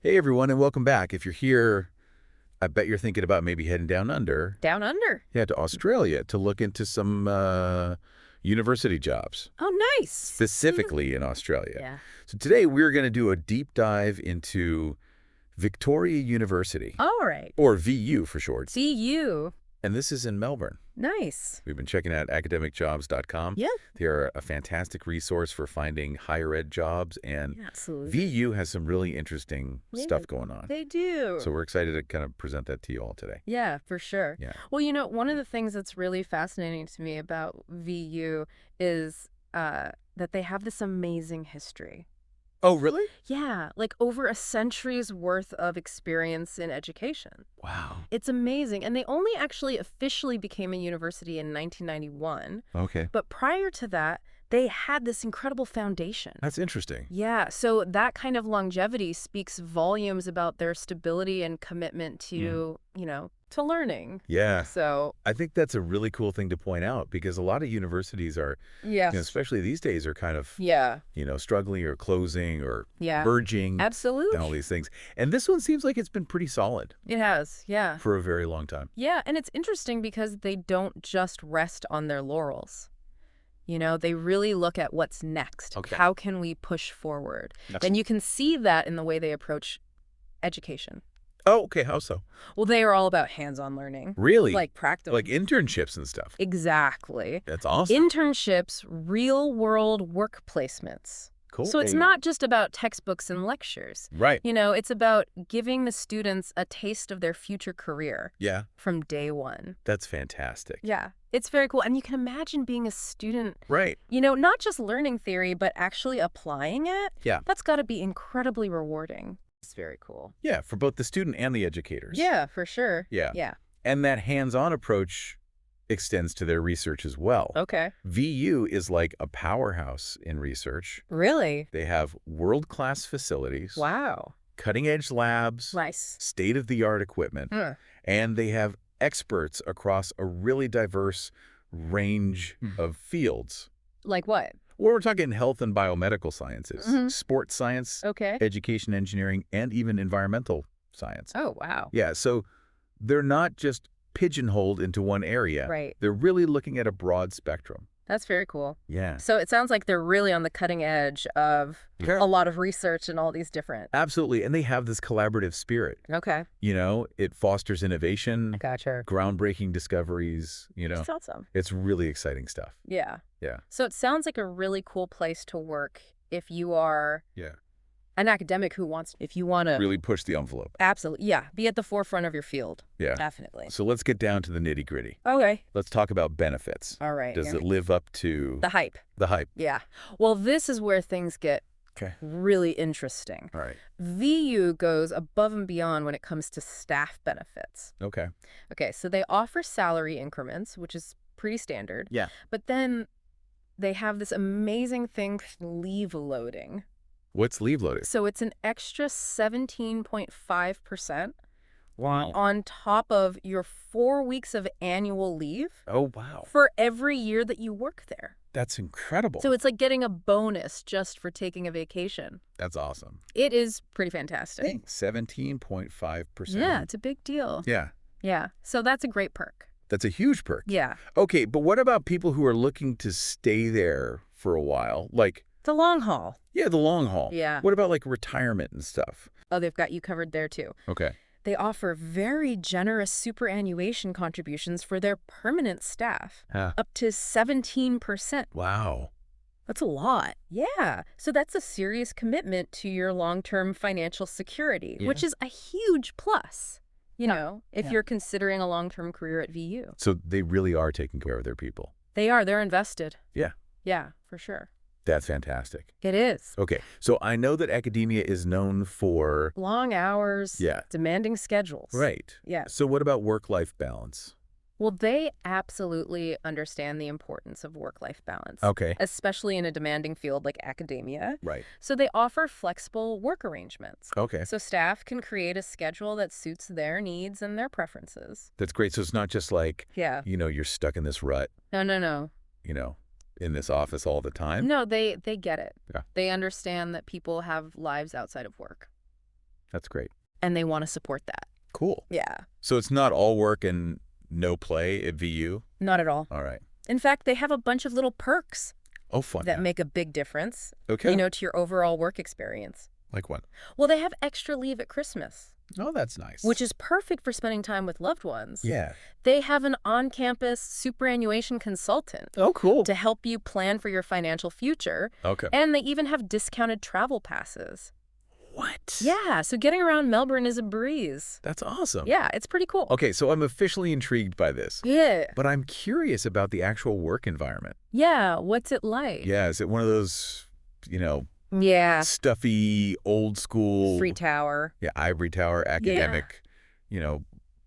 Hey everyone, and welcome back. If you're here, I bet you're thinking about maybe heading down under. Down under? Yeah, to Australia to look into some university jobs, Oh, nice. specifically in Australia. Yeah. So today we're going to do a deep dive into Victoria University, All right. or VU for short. See you. And this is in Melbourne. Nice. We've been checking out academicjobs.com. Yeah. They're a fantastic resource for finding higher ed jobs, and Absolutely. VU has some really interesting stuff going on. They do. So we're excited to kind of present that to you all today. Yeah, for sure. Yeah. Well, one of the things that's really fascinating to me about VU is that they have this amazing history. Oh, really? Yeah, like over a century's worth of experience in education. Wow. It's amazing. And they only actually officially became a university in 1991. Okay. But prior to that, they had this incredible foundation. That's interesting. Yeah, so that kind of longevity speaks volumes about their stability and commitment to, to learning. Yeah. So, I think that's a really cool thing to point out because a lot of universities are, yes. especially these days, are kind of, Yeah. Struggling or closing or Yeah. merging Absolutely. and all these things. And this one seems like it's been pretty solid It has, yeah. for a very long time. Yeah, and it's interesting because they don't just rest on their laurels. They really look at what's next. Okay. How can we push forward? That's- And you can see that in the way they approach education. Oh, okay. How so? Well, they are all about hands-on learning. Really? Like practical. Like internships and stuff. Exactly. That's awesome. Internships, real-world work placements. Cool. So it's not just about textbooks and lectures. Right. It's about giving the students a taste of their future career Yeah. from day one. That's fantastic. Yeah, it's very cool. And you can imagine being a student, Right. not just learning theory, but actually applying it. Yeah. That's got to be incredibly rewarding. It's very cool. Yeah, for both the student and the educators. Yeah, for sure. Yeah. Yeah. And that hands-on approach extends to their research as well. Okay. VU is like a powerhouse in research. Really? They have world-class facilities, Wow. cutting-edge labs, Nice. state-of-the-art equipment, Huh. and they have experts across a really diverse range of fields. Like what? Well, we're talking health and biomedical sciences, sports science, Okay. education engineering, and even environmental science. Oh, wow. Yeah, so they're not just pigeonholed into one area. Right. They're really looking at a broad spectrum. That's very cool. Yeah. So it sounds like they're really on the cutting edge of a lot of research and all these different. Absolutely. And they have this collaborative spirit. Okay. It fosters innovation, Gotcha. groundbreaking discoveries, That's awesome. It's really exciting stuff. Yeah. Yeah. So it sounds like a really cool place to work if you are Yeah. an academic if you want to. Really push the envelope. Absolutely. Yeah. Be at the forefront of your field. Yeah. Definitely. So let's get down to the nitty gritty. Okay. Let's talk about benefits. All right. Does it live up to The hype. the hype? Yeah. Well, this is where things get Okay. really interesting. All right. VU goes above and beyond when it comes to staff benefits. Okay. Okay, so they offer salary increments, which is pretty standard. Yeah. But then they have this amazing thing, leave loading. What's leave loaded? So it's an extra 17.5% Wow. on top of your 4 weeks of annual leave Oh, wow. for every year that you work there. That's incredible. So it's like getting a bonus just for taking a vacation. That's awesome. It is pretty fantastic. 17.5%. Yeah, it's a big deal. Yeah. Yeah, so that's a great perk. That's a huge perk. Yeah. Okay, but what about people who are looking to stay there for a while? Like, It's a long haul. yeah, the long haul. Yeah. What about like retirement and stuff? Oh, they've got you covered there too. Okay. They offer very generous superannuation contributions for their permanent staff, Huh. up to 17%. Wow. That's a lot. Yeah. So that's a serious commitment to your long-term financial security, which is a huge plus, if you're considering a long-term career at VU. So they really are taking care of their people. They are. They're invested. Yeah. Yeah, for sure. That's fantastic. It is. Okay, so I know that academia is known for... Long hours. Yeah. Demanding schedules. Right. Yeah. So what about work-life balance? Well, they absolutely understand the importance of work-life balance. Okay. Especially in a demanding field like academia. Right. So they offer flexible work arrangements. Okay. So staff can create a schedule that suits their needs and their preferences. That's great. So it's not just like, Yeah. you're stuck in this rut, No. in this office all the time. No, they get it. Yeah. They understand that people have lives outside of work. That's great. And they want to support that. Cool. Yeah. So it's not all work and no play at VU? Not at all. All right. In fact, they have a bunch of little perks Oh, fun. that make a big difference, Okay. to your overall work experience. Like what? Well, they have extra leave at Christmas, Oh, that's nice. which is perfect for spending time with loved ones. Yeah. They have an on-campus superannuation consultant Oh, cool. to help you plan for your financial future. Okay. And they even have discounted travel passes. What? Yeah, so getting around Melbourne is a breeze. That's awesome. Yeah, it's pretty cool. Okay, so I'm officially intrigued by this. Yeah. But I'm curious about the actual work environment. Yeah, what's it like? Yeah, is it one of those, Yeah. stuffy, old school, Free Tower. yeah, ivory tower, academic,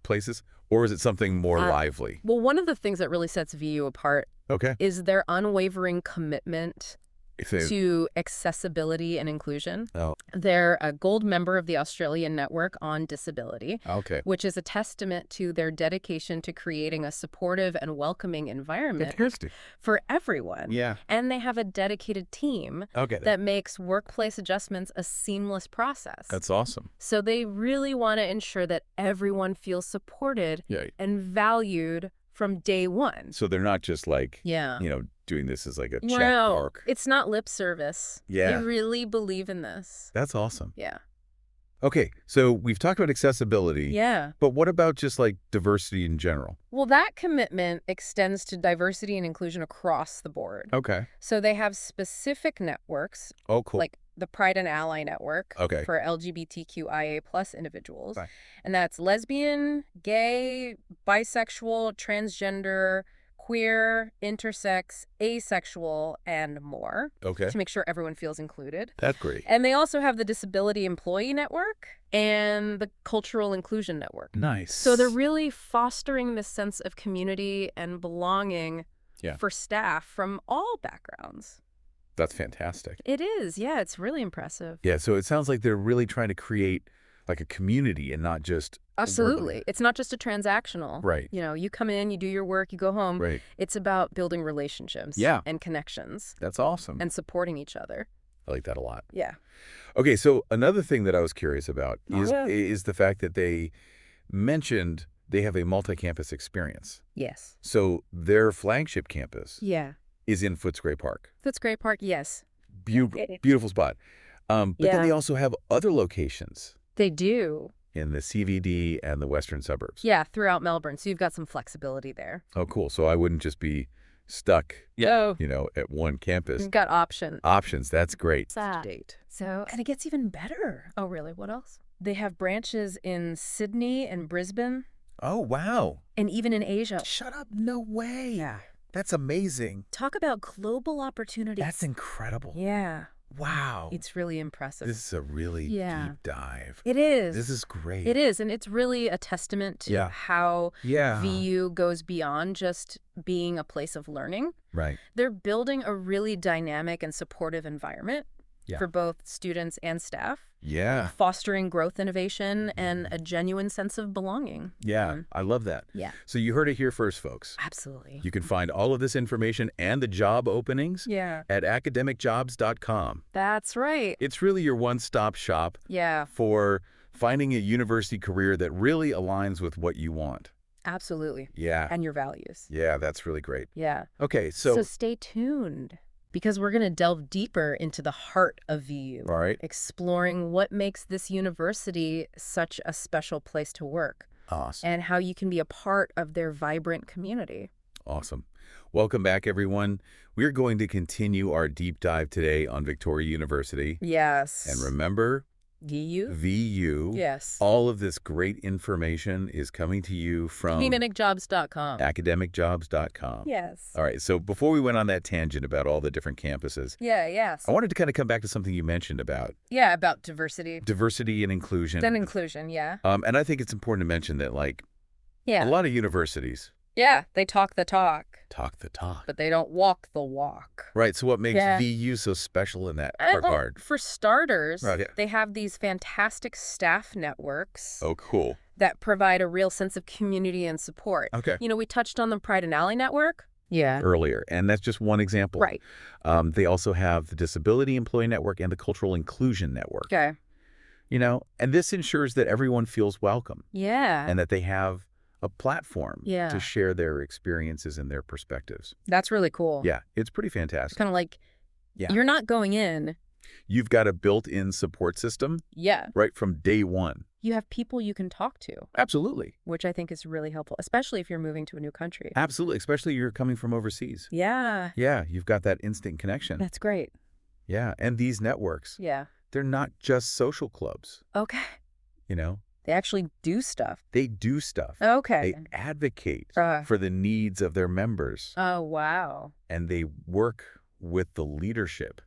places? Or is it something more lively? Well, one of the things that really sets VU apart Okay. is their unwavering commitment If it- to accessibility and inclusion. Oh, They're a gold member of the Australian Network on Disability, okay. which is a testament to their dedication to creating a supportive and welcoming environment Fantastic. for everyone. Yeah. And they have a dedicated team Okay. that makes workplace adjustments a seamless process. That's awesome. So they really want to ensure that everyone feels supported Yeah. and valued from day one. So they're not just like, Yeah. doing this as like a check No, mark. it's not lip service. Yeah. They really believe in this. That's awesome. Yeah. Okay, so we've talked about accessibility. Yeah. But what about just like diversity in general? Well, that commitment extends to diversity and inclusion across the board. Okay. So they have specific networks, Oh, cool. like the Pride and Ally Network Okay. for LGBTQIA plus individuals. Right. And that's lesbian, gay, bisexual, transgender, queer, intersex, asexual, and more, Okay. to make sure everyone feels included. That's great. And they also have the Disability Employee Network and the Cultural Inclusion Network. Nice. So they're really fostering this sense of community and belonging Yeah. for staff from all backgrounds. That's fantastic. It is. Yeah, it's really impressive. Yeah, so it sounds like they're really trying to create like a community and not just Absolutely. It's not just a transactional. Right. You come in, you do your work, you go home. Right. It's about building relationships and connections That's awesome. and supporting each other. I like that a lot. Yeah. Okay, so another thing that I was curious about Oh, yeah. is the fact that they mentioned they have a multi-campus experience. Yes. So their flagship campus Yeah. is in Footscray Park. Footscray Park, yes. Beautiful spot. But then they also have other locations They do. in the CVD and the western suburbs. Yeah, throughout Melbourne. So you've got some flexibility there. Oh, cool. So I wouldn't just be stuck, Oh. at one campus. You've got options. Options. That's great. Date. So, and it gets even better. Oh, really? What else? They have branches in Sydney and Brisbane Oh, wow. and even in Asia. Shut up. No way. Yeah. That's amazing. Talk about global opportunities. That's incredible. Yeah. Wow. It's really impressive. This is a really deep dive. It is. This is great. It is. And it's really a testament to how VU goes beyond just being a place of learning. Right. They're building a really dynamic and supportive environment for both students and staff. Yeah. Fostering growth, innovation, and a genuine sense of belonging. Yeah. I love that. Yeah. So you heard it here first, folks. Absolutely. You can find all of this information and the job openings at academicjobs.com. That's right. It's really your one-stop shop for finding a university career that really aligns with what you want. Absolutely. Yeah. And your values. Yeah, that's really great. Yeah. Okay, so stay tuned because we're going to delve deeper into the heart of VU. All right. Exploring what makes this university such a special place to work. Awesome. And how you can be a part of their vibrant community. Awesome. Welcome back, everyone. We're going to continue our deep dive today on Victoria University. Yes. And remember, VU? VU. Yes. All of this great information is coming to you from academicjobs.com. academicjobs.com. Yes. All right. So before we went on that tangent about all the different campuses, Yes. I wanted to kind of come back to something you mentioned about About diversity. diversity and inclusion. Then inclusion, And I think it's important to mention that, like, a lot of universities they talk the talk, talk the talk. but they don't walk the walk. Right. So what makes VU so special in that regard? For starters, Right, yeah. they have these fantastic staff networks Oh, cool. that provide a real sense of community and support. Okay. We touched on the Pride and Ally Network. Yeah. Earlier, and that's just one example. Right. They also have the Disability Employee Network and the Cultural Inclusion Network. Okay. And this ensures that everyone feels welcome. Yeah. And that they have a platform Yeah. to share their experiences and their perspectives. That's really cool. Yeah, it's pretty fantastic. It's kind of like you're not going in. You've got a built-in support system. Yeah. Right from day one. You have people you can talk to. Absolutely. Which I think is really helpful, especially if you're moving to a new country. Absolutely, especially you're coming from overseas. Yeah. Yeah, you've got that instant connection. That's great. Yeah, and these networks. Yeah. They're not just social clubs. Okay. They actually do stuff. They do stuff. Okay. They advocate for the needs of their members. Oh, wow. And they work with the leadership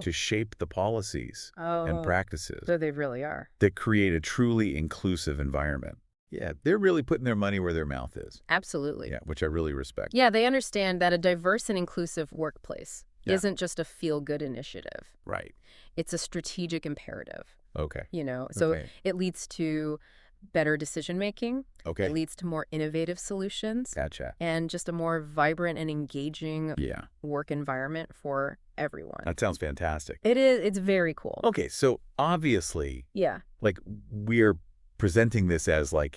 to shape the policies and practices. So they really are. That create a truly inclusive environment. Yeah, they're really putting their money where their mouth is. Absolutely. Yeah, which I really respect. Yeah, they understand that a diverse and inclusive workplace isn't just a feel-good initiative. Right. It's a strategic imperative. Okay. So it leads to better decision-making. Okay. It leads to more innovative solutions. Gotcha. And just a more vibrant and engaging work environment for everyone. That sounds fantastic. It is. It's very cool. Okay, so obviously, we're presenting this as a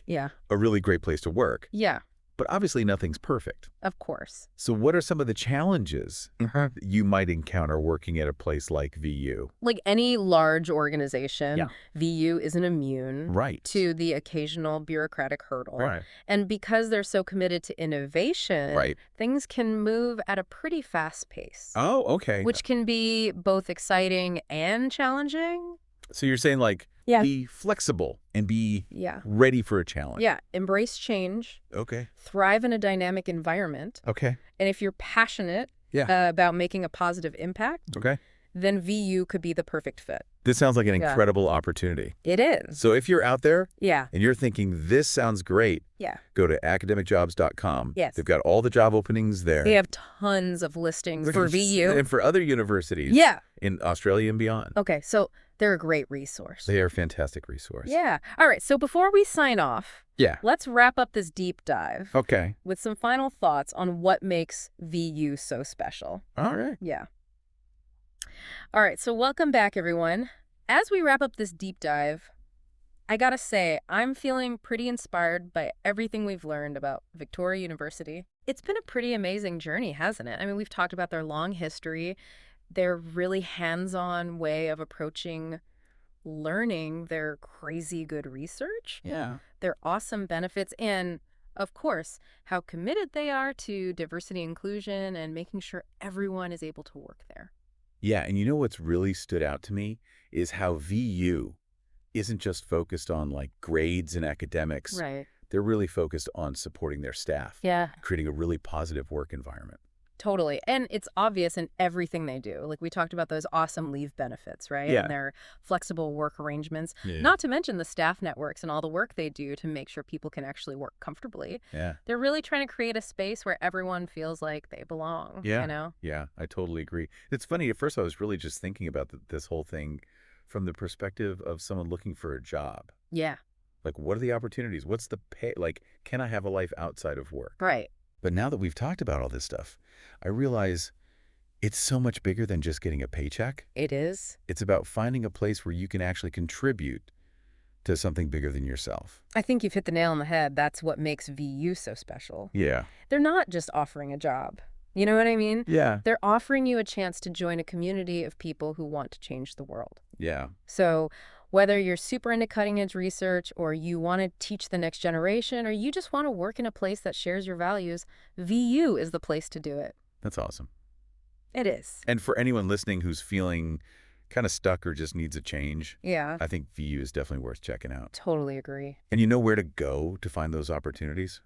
really great place to work. Yeah. But obviously nothing's perfect. Of course. So what are some of the challenges that you might encounter working at a place like VU? Like any large organization, VU isn't immune to the occasional bureaucratic hurdle. Right. And because they're so committed to innovation, things can move at a pretty fast pace. Oh, okay. Which can be both exciting and challenging. So you're saying be flexible and be ready for a challenge. Yeah. Embrace change. Okay. Thrive in a dynamic environment. Okay. And if you're passionate about making a positive impact, then VU could be the perfect fit. This sounds like an incredible opportunity. It is. So if you're out there and you're thinking, this sounds great, go to academicjobs.com. Yes. They've got all the job openings there. They have tons of listings for VU. And for other universities in Australia and beyond. Okay, so they're a great resource. They are a fantastic resource. Yeah. All right, so before we sign off, let's wrap up this deep dive with some final thoughts on what makes VU so special. All right. Yeah. All right, so welcome back, everyone. As we wrap up this deep dive, I gotta say, I'm feeling pretty inspired by everything we've learned about Victoria University. It's been a pretty amazing journey, hasn't it? I mean, we've talked about their long history, their really hands-on way of approaching learning, their crazy good research, their awesome benefits, and, of course, how committed they are to diversity inclusion and making sure everyone is able to work there. Yeah, and what's really stood out to me is how VU isn't just focused on grades and academics. Right. They're really focused on supporting their staff. Yeah. Creating a really positive work environment. Totally. And it's obvious in everything they do. Like we talked about those awesome leave benefits, right? Yeah. And their flexible work arrangements. Yeah. Not to mention the staff networks and all the work they do to make sure people can actually work comfortably. Yeah. They're really trying to create a space where everyone feels like they belong. Yeah. Yeah, I totally agree. It's funny. At first, I was really just thinking about this whole thing from the perspective of someone looking for a job. Yeah. What are the opportunities? What's the pay? Can I have a life outside of work? Right. But now that we've talked about all this stuff, I realize it's so much bigger than just getting a paycheck. It is. It's about finding a place where you can actually contribute to something bigger than yourself. I think you've hit the nail on the head. That's what makes VU so special. Yeah. They're not just offering a job. You know what I mean? Yeah. They're offering you a chance to join a community of people who want to change the world. Yeah. So whether you're super into cutting-edge research or you want to teach the next generation or you just want to work in a place that shares your values, VU is the place to do it. That's awesome. It is. And for anyone listening who's feeling kind of stuck or just needs a change, I think VU is definitely worth checking out. Totally agree. And you know where to go to find those opportunities?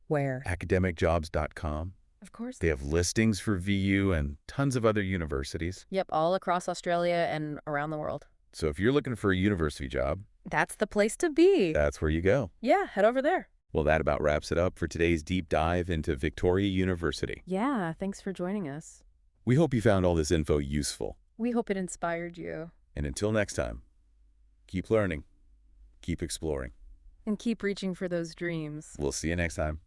Where? Academicjobs.com. Of course. They have listings for VU and tons of other universities. Yep, all across Australia and around the world. So if you're looking for a university job, that's the place to be. That's where you go. Yeah, head over there. Well, that about wraps it up for today's deep dive into Victoria University. Yeah, thanks for joining us. We hope you found all this info useful. We hope it inspired you. And until next time, keep learning, keep exploring. And keep reaching for those dreams. We'll see you next time.